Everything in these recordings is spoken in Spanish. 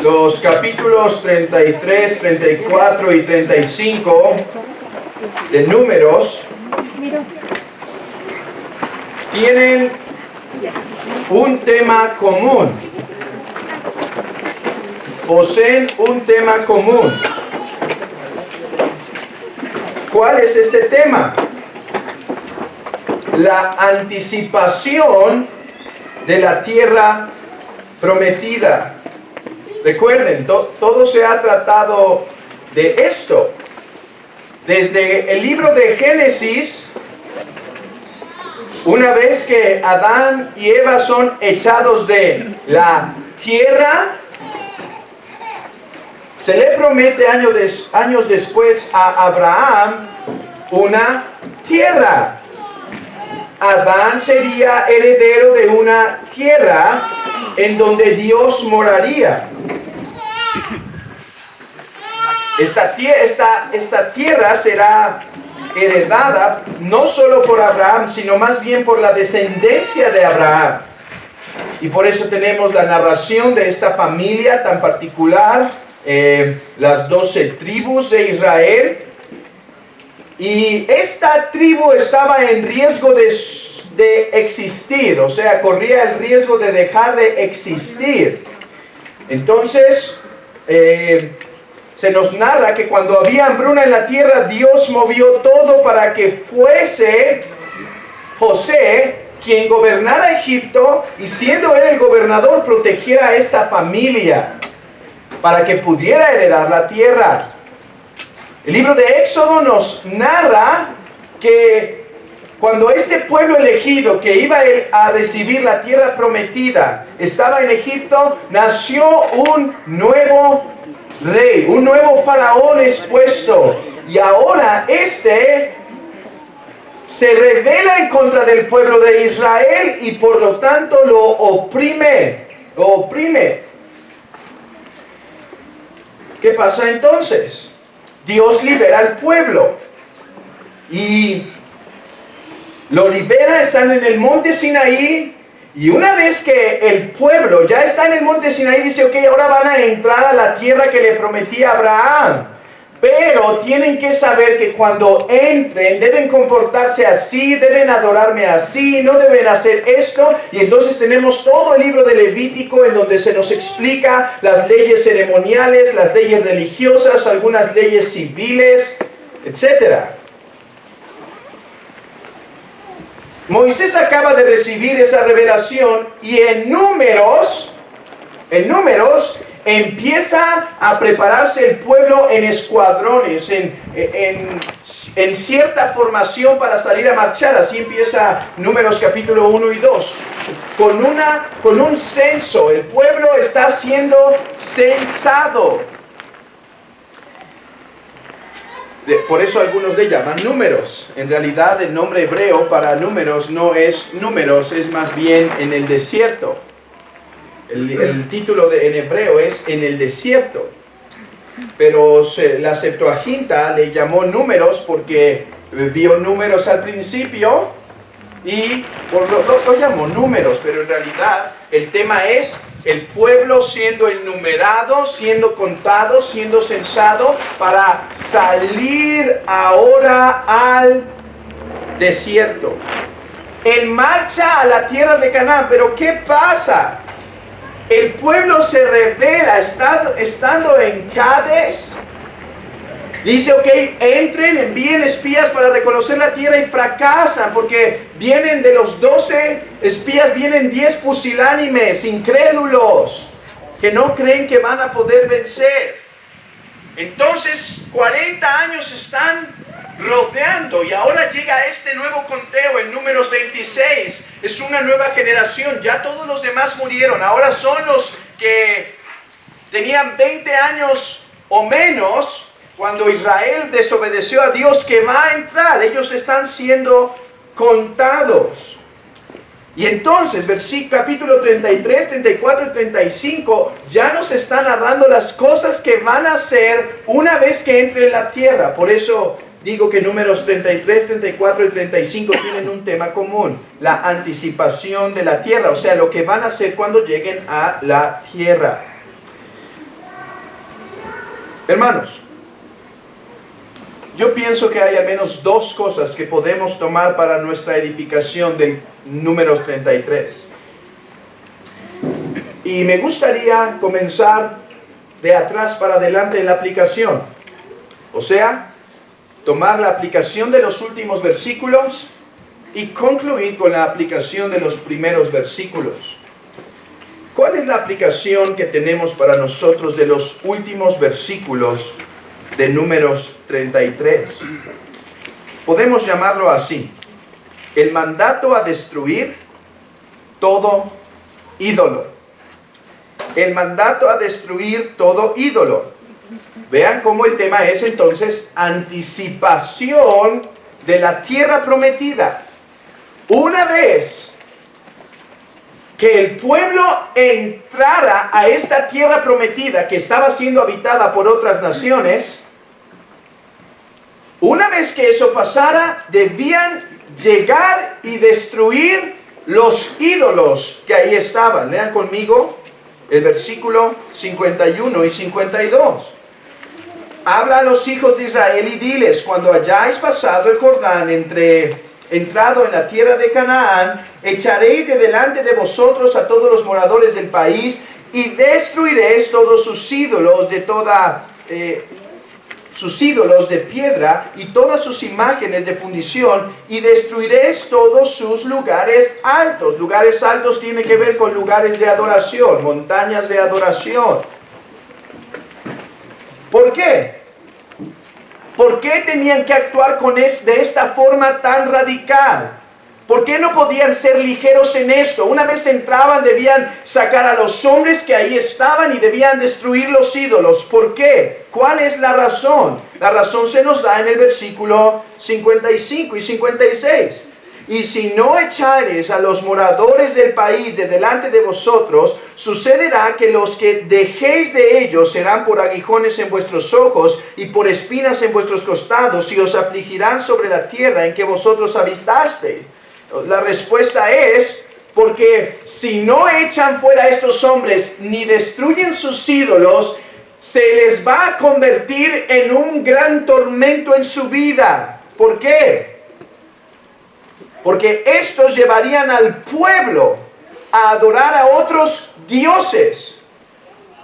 Los capítulos 33, 34 y 35 de Números tienen un tema común. Poseen un tema común. ¿Cuál es este tema? La anticipación de la tierra prometida. Recuerden, todo se ha tratado de esto. Desde el libro de Génesis, una vez que Adán y Eva son echados de la tierra, se le promete años después a Abraham una tierra. Adán sería heredero de una tierra en donde Dios moraría. Esta tierra será heredada no solo por Abraham, sino más bien por la descendencia de Abraham. Y por eso tenemos la narración de esta familia tan particular, las 12 tribus de Israel. Y esta tribu estaba en riesgo de existir, o sea, corría el riesgo de dejar de existir. Entonces, se nos narra que cuando había hambruna en la tierra, Dios movió todo para que fuese José quien gobernara Egipto, y siendo él el gobernador, protegiera a esta familia para que pudiera heredar la tierra. El libro de Éxodo nos narra que cuando este pueblo elegido que iba a recibir la tierra prometida estaba en Egipto, nació un nuevo rey, un nuevo faraón expuesto. Y ahora se rebela en contra del pueblo de Israel y por lo tanto lo oprime. ¿Qué pasa entonces? Dios libera al pueblo y lo libera. Están en el monte Sinaí, y una vez que el pueblo ya está en el monte Sinaí, dice: ok, ahora van a entrar a la tierra que le prometí a Abraham, pero tienen que saber que cuando entren deben comportarse así, deben adorarme así, no deben hacer esto. Y entonces tenemos todo el libro de Levítico en donde se nos explica las leyes ceremoniales, las leyes religiosas, algunas leyes civiles, etc. Moisés acaba de recibir esa revelación, y en números empieza a prepararse el pueblo en escuadrones, en cierta formación para salir a marchar. Así empieza Números capítulo 1 y 2. Con un censo, el pueblo está siendo censado. Por eso algunos le llaman números. En realidad el nombre hebreo para números no es números, es más bien en el desierto. El título en hebreo es en el desierto. Pero la Septuaginta le llamó números porque vio números al principio y lo llamó números, pero en realidad el tema es el pueblo siendo enumerado, siendo contado, siendo censado para salir ahora al desierto, en marcha a la tierra de Canaán. Pero ¿qué pasa? El pueblo se revela estando en Cades. Dice: ok, entren, envíen espías para reconocer la tierra, y fracasan porque vienen de los 12 espías, vienen 10 pusilánimes, incrédulos, que no creen que van a poder vencer. Entonces 40 años están rodeando, y ahora llega este nuevo conteo en Números 26. Es una nueva generación, ya todos los demás murieron, ahora son los que tenían 20 años o menos cuando Israel desobedeció a Dios, que va a entrar. Ellos están siendo contados. Y entonces, capítulo 33, 34 y 35, ya nos está narrando las cosas que van a hacer una vez que entre en la tierra. Por eso digo que Números 33, 34 y 35 tienen un tema común: la anticipación de la tierra, o sea, lo que van a hacer cuando lleguen a la tierra. Hermanos, yo pienso que hay al menos dos cosas que podemos tomar para nuestra edificación de Números 33. Y me gustaría comenzar de atrás para adelante en la aplicación. O sea, tomar la aplicación de los últimos versículos y concluir con la aplicación de los primeros versículos. ¿Cuál es la aplicación que tenemos para nosotros de los últimos versículos de Números 33? Podemos llamarlo así: el mandato a destruir todo ídolo. El mandato a destruir todo ídolo. Vean cómo el tema es entonces anticipación de la tierra prometida. Una vez que el pueblo entrara a esta tierra prometida que estaba siendo habitada por otras naciones, una vez que eso pasara, debían llegar y destruir los ídolos que ahí estaban. Lean conmigo el versículo 51 y 52. Habla a los hijos de Israel y diles: cuando hayáis pasado el Jordán, entrado en la tierra de Canaán, echaréis de delante de vosotros a todos los moradores del país y destruiréis todos sus ídolos sus ídolos de piedra y todas sus imágenes de fundición, y destruiréis todos sus lugares altos. Lugares altos tiene que ver con lugares de adoración, montañas de adoración. ¿Por qué? ¿Por qué tenían que actuar de esta forma tan radical? ¿Por qué no podían ser ligeros en esto? Una vez entraban, debían sacar a los hombres que ahí estaban y debían destruir los ídolos. ¿Por qué? ¿Cuál es la razón? La razón se nos da en el versículo 55 y 56. Y si no echares a los moradores del país de delante de vosotros, sucederá que los que dejéis de ellos serán por aguijones en vuestros ojos y por espinas en vuestros costados, y os afligirán sobre la tierra en que vosotros habitasteis. La respuesta es: porque si no echan fuera a estos hombres ni destruyen sus ídolos, se les va a convertir en un gran tormento en su vida. ¿Por qué? Porque estos llevarían al pueblo a adorar a otros dioses.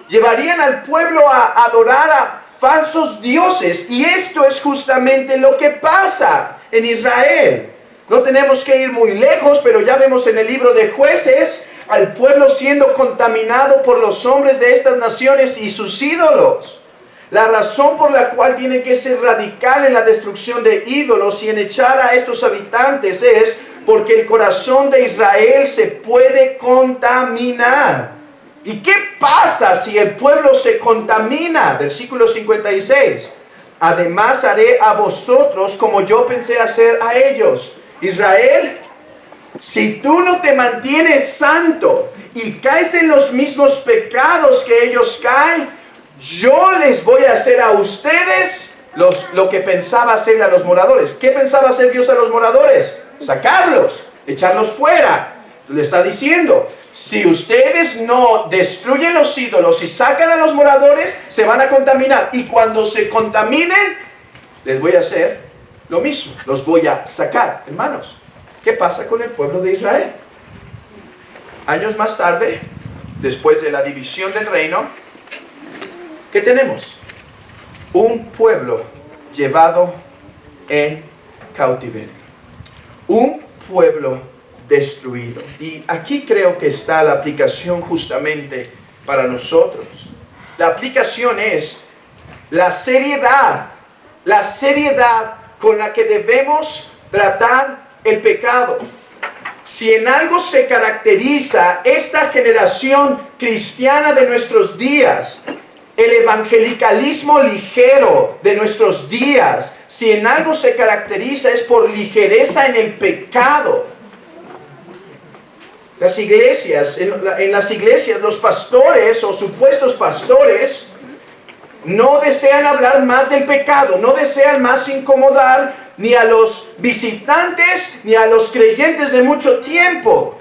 Llevarían al pueblo a adorar a falsos dioses. Y esto es justamente lo que pasa en Israel. No tenemos que ir muy lejos, pero ya vemos en el libro de Jueces al pueblo siendo contaminado por los hombres de estas naciones y sus ídolos. La razón por la cual tiene que ser radical en la destrucción de ídolos y en echar a estos habitantes es porque el corazón de Israel se puede contaminar. ¿Y qué pasa si el pueblo se contamina? Versículo 56. Además haré a vosotros como yo pensé hacer a ellos. Israel, si tú no te mantienes santo y caes en los mismos pecados que ellos caen, yo les voy a hacer a ustedes lo que pensaba hacerle a los moradores. ¿Qué pensaba hacer Dios a los moradores? Sacarlos, echarlos fuera. Le está diciendo: si ustedes no destruyen los ídolos y sacan a los moradores, se van a contaminar. Y cuando se contaminen, les voy a hacer lo mismo. Los voy a sacar. Hermanos, ¿qué pasa con el pueblo de Israel? Años más tarde, después de la división del reino, ¿qué tenemos? Un pueblo llevado en cautiverio. Un pueblo destruido. Y aquí creo que está la aplicación justamente para nosotros. La aplicación es la seriedad con la que debemos tratar el pecado. Si en algo se caracteriza esta generación cristiana de nuestros días, el evangelicalismo ligero de nuestros días, si en algo se caracteriza es por ligereza en el pecado. Las iglesias, en las iglesias, los pastores o supuestos pastores no desean hablar más del pecado, no desean más incomodar ni a los visitantes ni a los creyentes de mucho tiempo.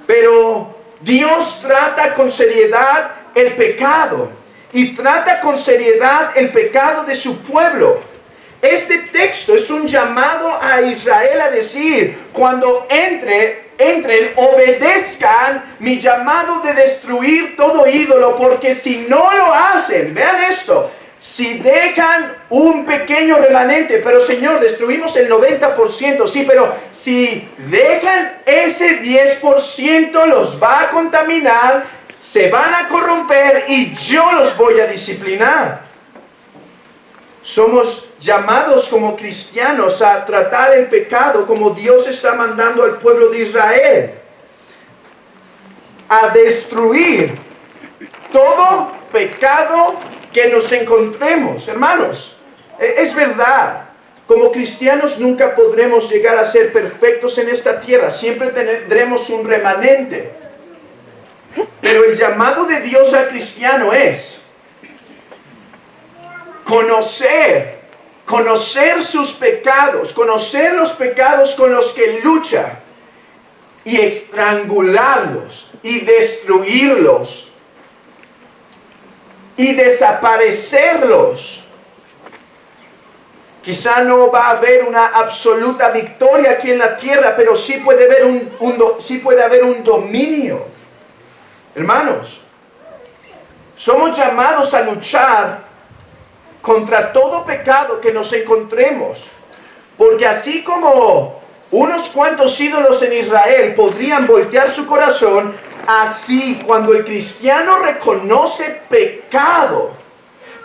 Pero Dios trata con seriedad el pecado. y trata con seriedad el pecado de su pueblo. Este texto es un llamado a Israel a decir, cuando entren, obedezcan mi llamado de destruir todo ídolo, porque si no lo hacen, vean esto, si dejan un pequeño remanente, pero Señor, destruimos el 90%, sí, pero si dejan ese 10%, los va a contaminar, se van a corromper y yo los voy a disciplinar. Somos llamados como cristianos a tratar el pecado como Dios está mandando al pueblo de Israel. A destruir todo pecado que nos encontremos. Hermanos, es verdad. Como cristianos nunca podremos llegar a ser perfectos en esta tierra. Siempre tendremos un remanente. Pero el llamado de Dios al cristiano es conocer sus pecados, conocer los pecados con los que lucha y estrangularlos y destruirlos y desaparecerlos. Quizá no va a haber una absoluta victoria aquí en la tierra, pero sí puede haber un dominio. Hermanos, somos llamados a luchar contra todo pecado que nos encontremos, porque así como unos cuantos ídolos en Israel podrían voltear su corazón, así cuando el cristiano reconoce pecado,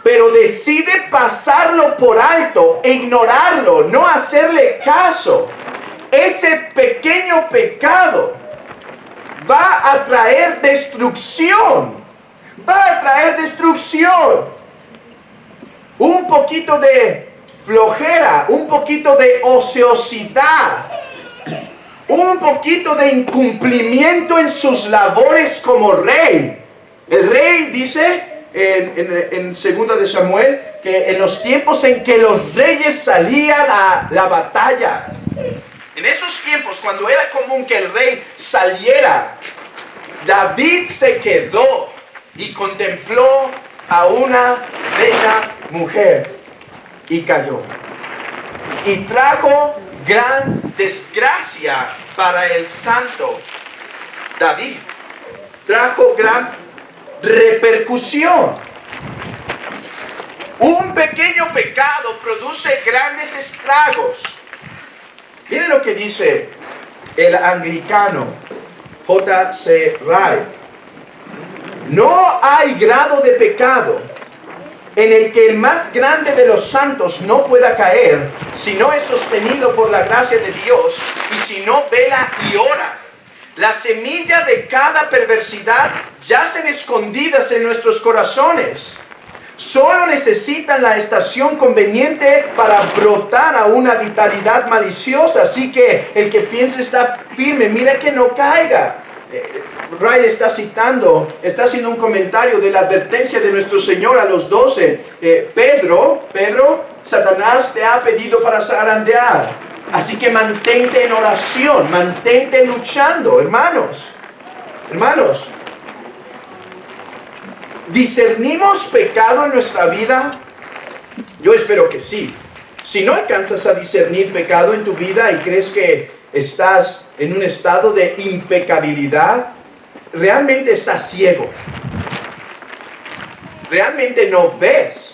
pero decide pasarlo por alto e ignorarlo, no hacerle caso, ese pequeño pecado va a traer destrucción, Un poquito de flojera, un poquito de ociosidad, un poquito de incumplimiento en sus labores como rey. El rey dice en 2 de Samuel que en los tiempos en que los reyes salían a la batalla, en esos tiempos cuando era común que el rey saliera, David se quedó y contempló a una bella mujer y cayó. Y trajo gran desgracia para el santo David. Trajo gran repercusión. Un pequeño pecado produce grandes estragos. Miren lo que dice el anglicano J.C. Wright. No hay grado de pecado en el que el más grande de los santos no pueda caer si no es sostenido por la gracia de Dios y si no vela y ora. La semilla de cada perversidad yacen escondidas en nuestros corazones. Solo necesitan la estación conveniente para brotar a una vitalidad maliciosa. Así que el que piense estar firme, mira que no caiga. Wright está haciendo un comentario de la advertencia de nuestro Señor a los 12. Pedro, Satanás te ha pedido para zarandear. Así que mantente en oración, mantente luchando, hermanos. ¿Discernimos pecado en nuestra vida? Yo espero que sí. Si no alcanzas a discernir pecado en tu vida y crees que estás en un estado de impecabilidad, realmente estás ciego. Realmente no ves.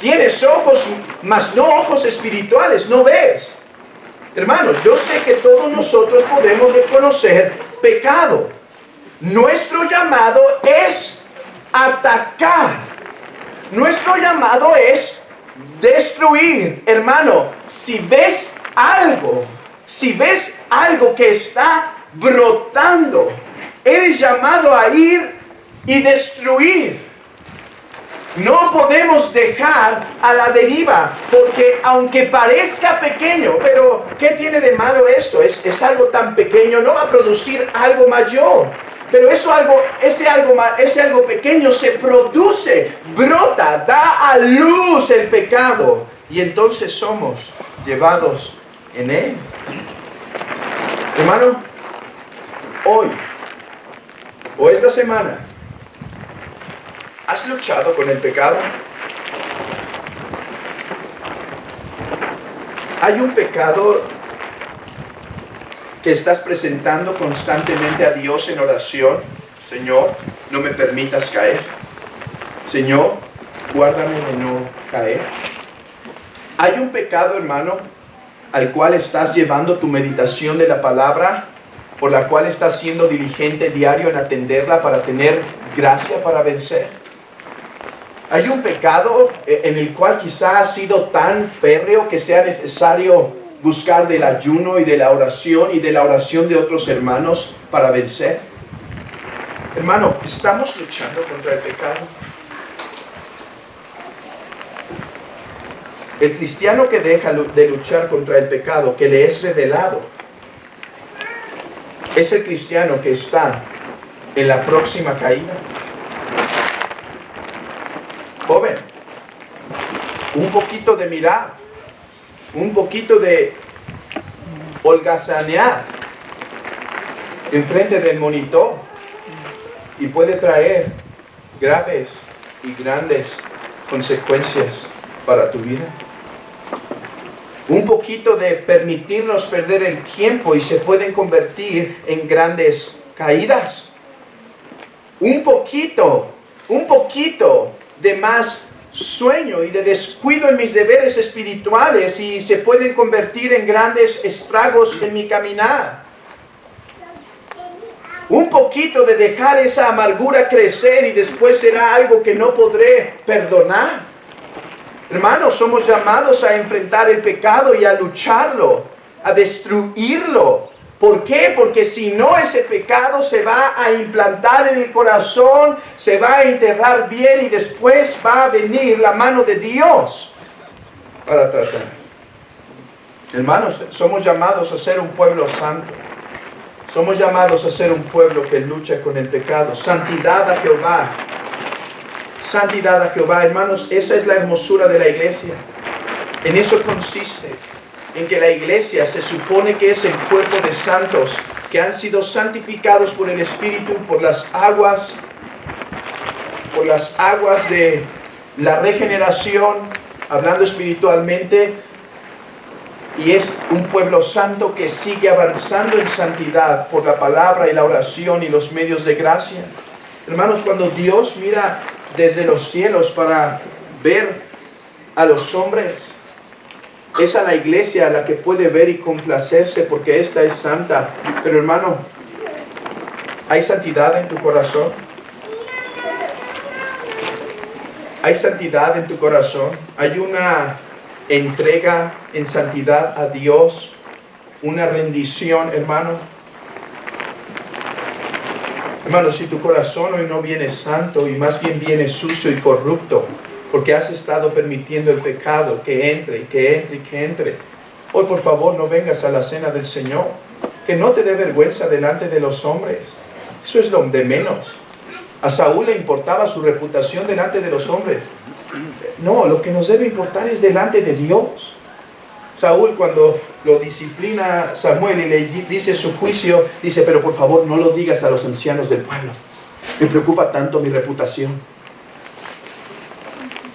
Tienes ojos, mas no ojos espirituales, no ves. Hermanos, yo sé que todos nosotros podemos reconocer pecado. Nuestro llamado es atacar. Nuestro llamado es destruir. Hermano, si ves algo que está brotando, eres llamado a ir y destruir. No podemos dejar a la deriva, porque aunque parezca pequeño, pero ¿qué tiene de malo esto? Es algo tan pequeño, no va a producir algo mayor. Pero ese algo pequeño se produce, brota, da a luz el pecado. Y entonces somos llevados en él. Hermano, hoy o esta semana, ¿Has luchado con el pecado? ¿Hay un pecado que estás presentando constantemente a Dios en oración? Señor, no me permitas caer. Señor, guárdame de no caer. ¿Hay un pecado, hermano, al cual estás llevando tu meditación de la palabra, por la cual estás siendo diligente diario en atenderla para tener gracia para vencer? ¿Hay un pecado en el cual quizá ha sido tan férreo que sea necesario buscar del ayuno y de la oración de otros hermanos para vencer? Hermano, ¿estamos luchando contra el pecado? El cristiano que deja de luchar contra el pecado que le es revelado es el cristiano que está en la próxima caída. Joven, un poquito de mirar, un poquito de holgazanear enfrente del monitor y puede traer graves y grandes consecuencias para tu vida. Un poquito de permitirnos perder el tiempo y se pueden convertir en grandes caídas. Un poquito de más sueño y de descuido en mis deberes espirituales y se pueden convertir en grandes estragos en mi caminar. Un poquito de dejar esa amargura crecer y después será algo que no podré perdonar. Hermanos, somos llamados a enfrentar el pecado y a lucharlo, a destruirlo. ¿Por qué? Porque si no, ese pecado se va a implantar en el corazón, se va a enterrar bien y después va a venir la mano de Dios para tratar. Hermanos, somos llamados a ser un pueblo santo. Somos llamados a ser un pueblo que lucha con el pecado. Santidad a Jehová. Santidad a Jehová, hermanos, esa es la hermosura de la iglesia. En eso consiste, en que la iglesia se supone que es el cuerpo de santos que han sido santificados por el Espíritu, por las aguas de la regeneración, hablando espiritualmente, y es un pueblo santo que sigue avanzando en santidad por la palabra y la oración y los medios de gracia. Hermanos, cuando Dios mira desde los cielos para ver a los hombres, es a la iglesia a la que puede ver y complacerse porque esta es santa. Pero hermano, ¿hay santidad en tu corazón? ¿Hay santidad en tu corazón? ¿Hay una entrega en santidad a Dios? ¿Una rendición, hermano? Hermano, si tu corazón hoy no viene santo y más bien viene sucio y corrupto, porque has estado permitiendo el pecado que entre, hoy por favor no vengas a la cena del Señor. Que no te dé vergüenza delante de los hombres. Eso es lo de menos. A Saúl le importaba su reputación delante de los hombres. No, lo que nos debe importar es delante de Dios. Saúl, cuando lo disciplina Samuel y le dice su juicio, dice, pero por favor no lo digas a los ancianos del pueblo. Me preocupa tanto mi reputación.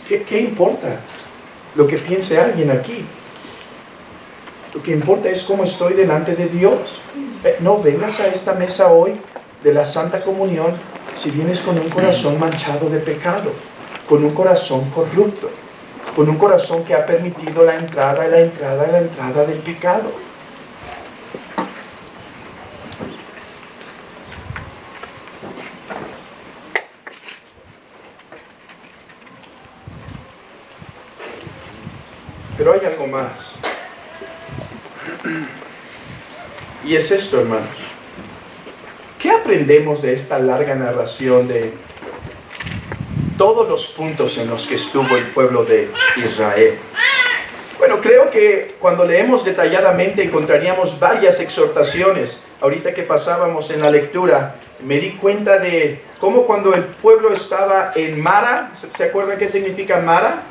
¿Qué importa lo que piense alguien aquí? Lo que importa es cómo estoy delante de Dios. No vengas a esta mesa hoy de la Santa Comunión si vienes con un corazón manchado de pecado, con un corazón corrupto, con un corazón que ha permitido la entrada del pecado. Pero hay algo más. Y es esto, hermanos. ¿Qué aprendemos de esta larga narración de todos los puntos en los que estuvo el pueblo de Israel? Bueno, creo que cuando leemos detalladamente encontraríamos varias exhortaciones. Ahorita que pasábamos en la lectura, me di cuenta de cómo cuando el pueblo estaba en Mara, ¿se acuerdan qué significa Mara?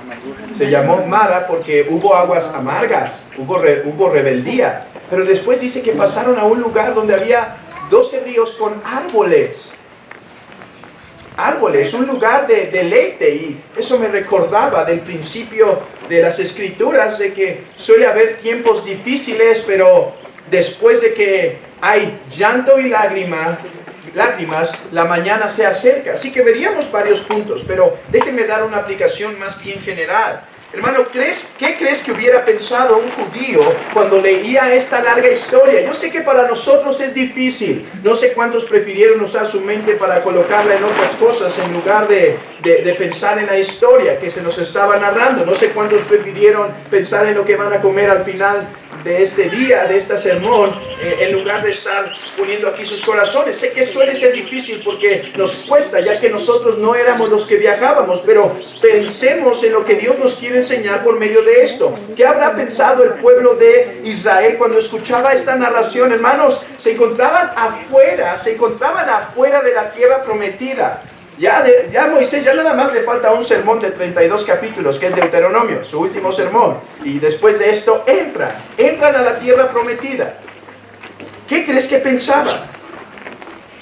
Se llamó Mara porque hubo aguas amargas, hubo rebeldía. Pero después dice que pasaron a un lugar donde había 12 ríos con árboles. árboles, un lugar de deleite. Y eso me recordaba del principio de las Escrituras, de que suele haber tiempos difíciles, pero después de que hay llanto y lágrimas, la mañana se acerca. Así que veríamos varios puntos, pero déjenme dar una aplicación más bien general. Hermano, ¿qué crees que hubiera pensado un judío cuando leía esta larga historia? Yo sé que para nosotros es difícil. No sé cuántos prefirieron usar su mente para colocarla en otras cosas en lugar de pensar en la historia que se nos estaba narrando. No sé cuántos prefirieron pensar en lo que van a comer al final de este día, de este sermón, en lugar de estar poniendo aquí sus corazones. Sé que suele ser difícil porque nos cuesta, ya que nosotros no éramos los que viajábamos, pero pensemos en lo que Dios nos quiere enseñar por medio de esto. ¿Qué habrá pensado el pueblo de Israel cuando escuchaba esta narración? Hermanos, se encontraban afuera de la tierra prometida. Ya Moisés ya nada más le falta un sermón de 32 capítulos, que es Deuteronomio, su último sermón. Y después de esto entran a la tierra prometida. ¿Qué crees que pensaban?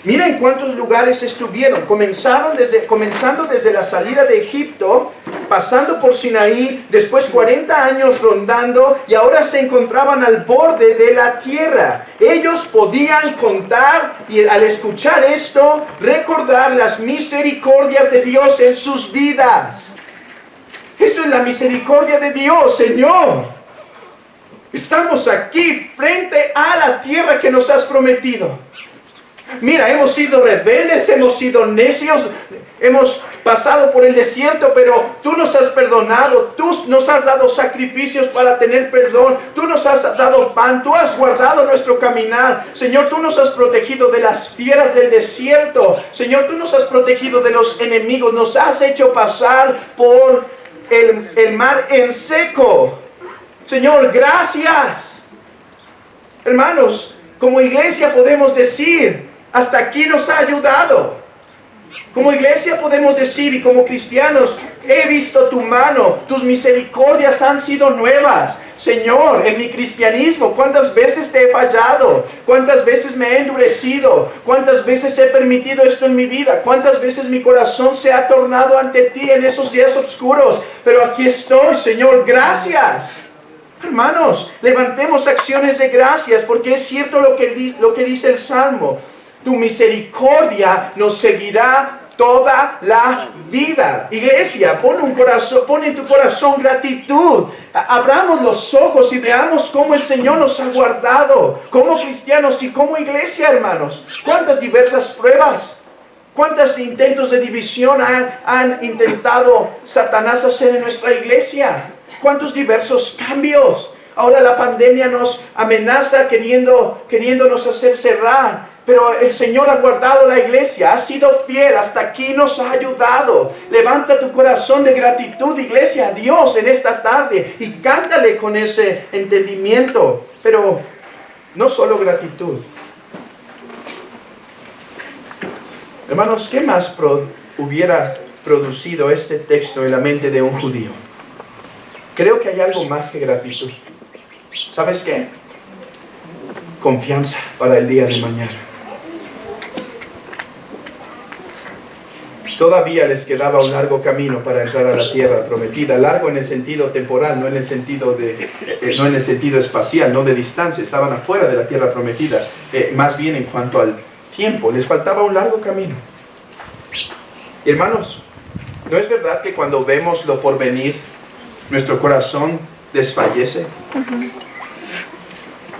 Mira en cuántos lugares estuvieron. Comenzando desde la salida de Egipto, pasando por Sinaí, después 40 años rondando, y ahora se encontraban al borde de la tierra. Ellos podían contar y al escuchar esto, recordar las misericordias de Dios en sus vidas. Esto es la misericordia de Dios, Señor. Estamos aquí frente a la tierra que nos has prometido. Mira, hemos sido rebeldes, hemos sido necios, hemos pasado por el desierto, pero tú nos has perdonado, tú nos has dado sacrificios para tener perdón, tú nos has dado pan, tú has guardado nuestro caminar. Señor, tú nos has protegido de las fieras del desierto. Señor, tú nos has protegido de los enemigos, nos has hecho pasar por el mar en seco. Señor, gracias. Hermanos, como iglesia podemos decir, hasta aquí nos ha ayudado. Como iglesia podemos decir, y como cristianos, he visto tu mano, tus misericordias han sido nuevas. Señor, en mi cristianismo, ¿cuántas veces te he fallado? ¿Cuántas veces me he endurecido? ¿Cuántas veces he permitido esto en mi vida? ¿Cuántas veces mi corazón se ha tornado ante ti en esos días oscuros? Pero aquí estoy, Señor, gracias. Hermanos, levantemos acciones de gracias, porque es cierto lo que dice el Salmo. Tu misericordia nos seguirá toda la vida. Iglesia, pon en tu corazón gratitud. Abramos los ojos y veamos cómo el Señor nos ha guardado como cristianos y como iglesia, hermanos. Cuántas diversas pruebas, cuántos intentos de división han intentado Satanás hacer en nuestra iglesia. Cuántos diversos cambios. Ahora la pandemia nos amenaza queriéndonos hacer cerrar. Pero el Señor ha guardado la iglesia, ha sido fiel, hasta aquí nos ha ayudado. Levanta tu corazón de gratitud, iglesia, a Dios en esta tarde y cántale con ese entendimiento. Pero no solo gratitud. Hermanos, ¿qué más hubiera producido este texto en la mente de un judío? Creo que hay algo más que gratitud. ¿Sabes qué? Confianza para el día de mañana. Todavía les quedaba un largo camino para entrar a la tierra prometida. Largo en el sentido temporal, no en el sentido espacial, no de distancia. Estaban afuera de la tierra prometida. Más bien en cuanto al tiempo, les faltaba un largo camino. Hermanos, ¿no es verdad que cuando vemos lo por venir, nuestro corazón desfallece?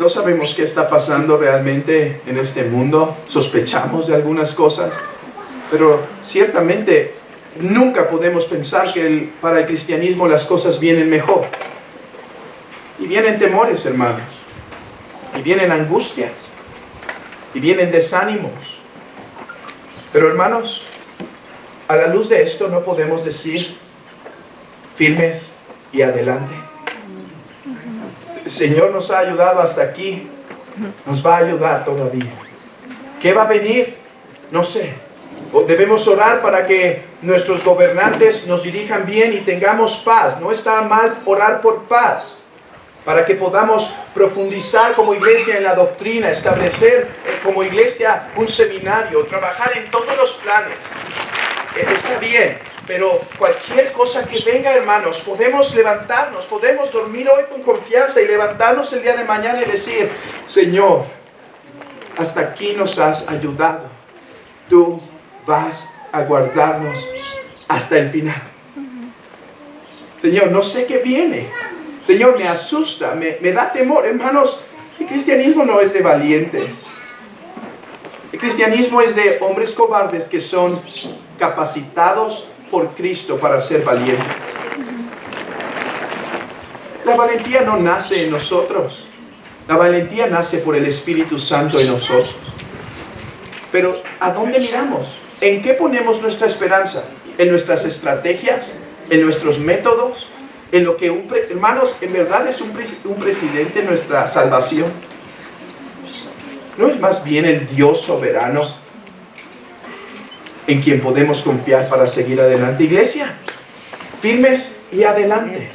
No sabemos qué está pasando realmente en este mundo. Sospechamos de algunas cosas. Pero ciertamente nunca podemos pensar que para el cristianismo las cosas vienen mejor. Y vienen temores, hermanos. Y vienen angustias. Y vienen desánimos. Pero hermanos, a la luz de esto no podemos decir firmes y adelante. El Señor nos ha ayudado hasta aquí. Nos va a ayudar todavía. ¿Qué va a venir? No sé. Debemos orar para que nuestros gobernantes nos dirijan bien y tengamos paz. No está mal orar por paz, para que podamos profundizar como iglesia en la doctrina, establecer como iglesia un seminario, trabajar en todos los planes. está bien, pero cualquier cosa que venga, hermanos, podemos levantarnos, podemos dormir hoy con confianza y levantarnos el día de mañana y decir, Señor, hasta aquí nos has ayudado. Tú vas a guardarnos hasta el final. Señor, no sé qué viene. Señor, me asusta, me da temor. Hermanos, el cristianismo no es de valientes. El cristianismo es de hombres cobardes que son capacitados por Cristo para ser valientes. La valentía no nace en nosotros. La valentía nace por el Espíritu Santo en nosotros. Pero ¿a dónde miramos? ¿En qué ponemos nuestra esperanza? ¿En nuestras estrategias? ¿En nuestros métodos? ¿En lo que hermanos, en verdad es un presidente nuestra salvación? ¿No es más bien el Dios soberano en quien podemos confiar para seguir adelante? Iglesia, firmes y adelante,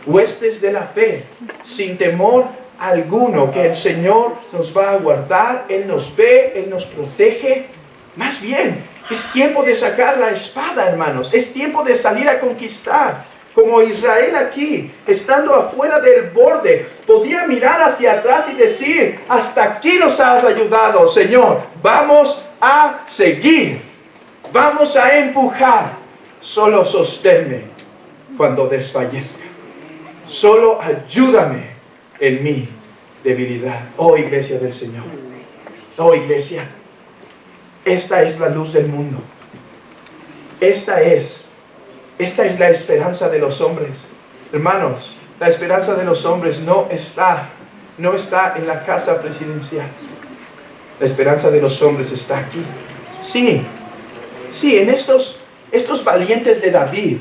huestes de la fe, sin temor alguno, que el Señor nos va a guardar, Él nos ve, Él nos protege. Más bien, es tiempo de sacar la espada, hermanos, es tiempo de salir a conquistar. Como Israel aquí, estando afuera del borde, podía mirar hacia atrás y decir, hasta aquí nos has ayudado, Señor, vamos a seguir, vamos a empujar, solo sosténme cuando desfallezca, solo ayúdame en mi debilidad. Oh, iglesia del Señor, oh, iglesia, esta es la luz del mundo, esta es la esperanza de los hombres. Hermanos, la esperanza de los hombres no está en la casa presidencial. La esperanza de los hombres está aquí. Sí, en estos valientes de David,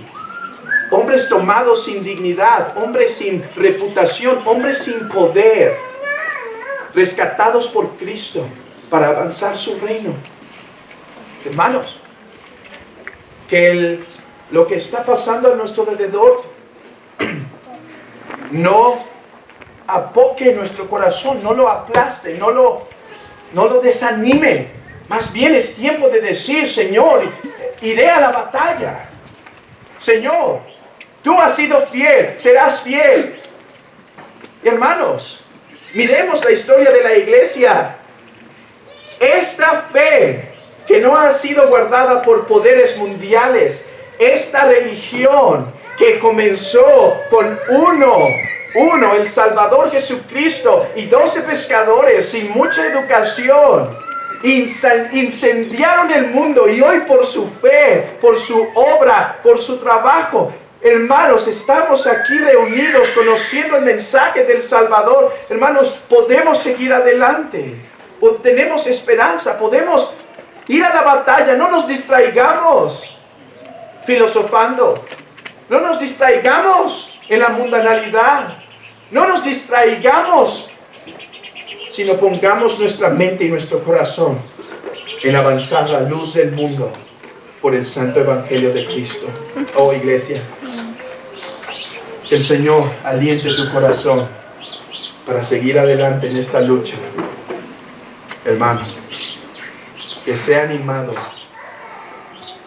hombres tomados sin dignidad, hombres sin reputación, hombres sin poder, rescatados por Cristo para avanzar su reino. Hermanos, que lo que está pasando a nuestro alrededor no apoque nuestro corazón, no lo aplaste, no lo desanime. Más bien es tiempo de decir, Señor, iré a la batalla. Señor, tú has sido fiel, serás fiel. Hermanos, miremos la historia de la iglesia. Esta fe que no ha sido guardada por poderes mundiales, esta religión que comenzó con uno, el Salvador Jesucristo, y 12 pescadores sin mucha educación, incendiaron el mundo, y hoy por su fe, por su obra, por su trabajo, hermanos, estamos aquí reunidos conociendo el mensaje del Salvador. Hermanos, podemos seguir adelante, tenemos esperanza, podemos ir a la batalla. No nos distraigamos filosofando, no nos distraigamos en la mundanalidad, no nos distraigamos, sino pongamos nuestra mente y nuestro corazón en avanzar la luz del mundo por el santo evangelio de Cristo. Oh, iglesia, que el Señor aliente tu corazón para seguir adelante en esta lucha. Hermano, que sea animado,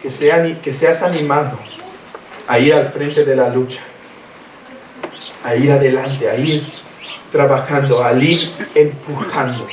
que seas animado a ir al frente de la lucha, a ir adelante, a ir trabajando, a ir empujando.